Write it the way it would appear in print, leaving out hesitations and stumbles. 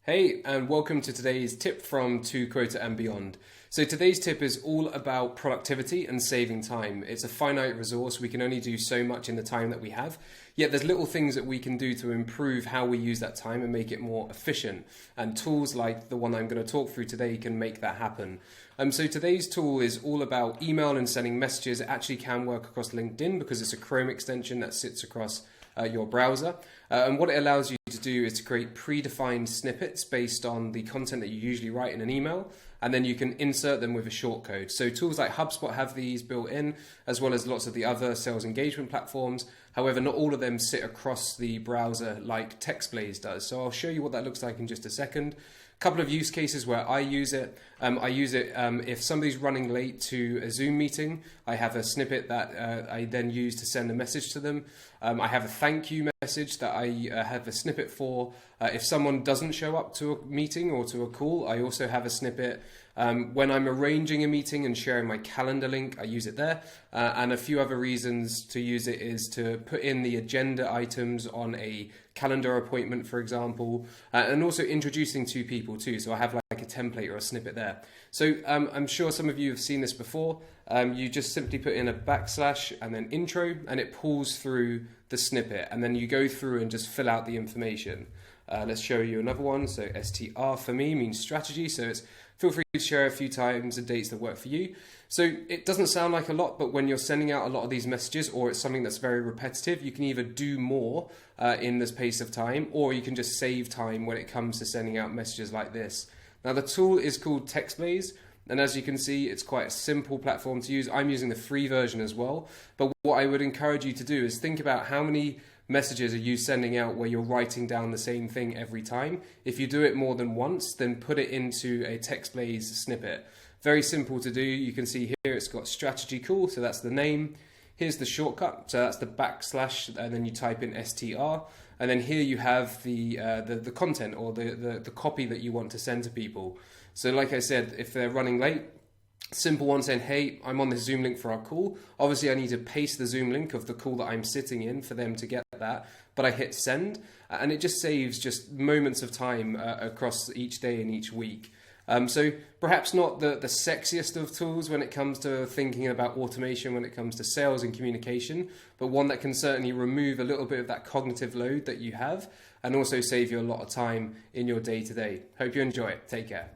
Hey, and welcome to today's tip from To Quota and Beyond. So today's tip is all about productivity and saving time. It's a finite resource. We can only do so much in the time that we have. Yet there's little things that we can do to improve how we use that time and make it more efficient. And tools like the one I'm going to talk through today can make that happen. So today's tool is all about email and sending messages. It actually can work across LinkedIn because it's a Chrome extension that sits across your browser. And what it allows you to do is to create predefined snippets based on the content that you usually write in an email, and then you can insert them with a shortcode. So tools like HubSpot have these built in, as well as lots of the other sales engagement platforms. However, not all of them sit across the browser like TextBlaze does. So I'll show you what that looks like in just a second. Couple of use cases where I use it. I use it if somebody's running late to a Zoom meeting. I have a snippet that I then use to send a message to them. I have a thank you message that I have a snippet for. If someone doesn't show up to a meeting or to a call, I also have a snippet. When I'm arranging a meeting and sharing my calendar link, I use it there. And a few other reasons to use it is to put in the agenda items on a calendar appointment, for example, and also introducing two people too. So I have like a template or a snippet there. So I'm sure some of you have seen this before. You just simply put in a backslash and then intro, and it pulls through the snippet, and then you go through and just fill out the information. Let's show you another one. So STR for me means strategy. So it's feel free to share a few times and dates that work for you. So it doesn't sound like a lot, but when you're sending out a lot of these messages, or it's something that's very repetitive, you can either do more in this pace of time, or you can just save time when it comes to sending out messages like this. Now the tool is called TextBlaze, and as you can see, it's quite a simple platform to use. I'm using the free version as well, but what I would encourage you to do is think about how many messages are you sending out where you're writing down the same thing every time. If you do it more than once, then put it into a TextBlaze snippet. Very simple to do. You can see here it's got strategy call, so that's the name. Here's the shortcut, so that's the backslash, and then you type in STR. And then here you have the content or the copy that you want to send to people. So like I said, if they're running late, simple one saying, hey, I'm on this Zoom link for our call. Obviously, I need to paste the Zoom link of the call that I'm sitting in for them to get that, but I hit send, and it just saves just moments of time across each day and each week. So perhaps not the sexiest of tools when it comes to thinking about automation, when it comes to sales and communication, but one that can certainly remove a little bit of that cognitive load that you have and also save you a lot of time in your day-to-day. Hope you enjoy it. Take care.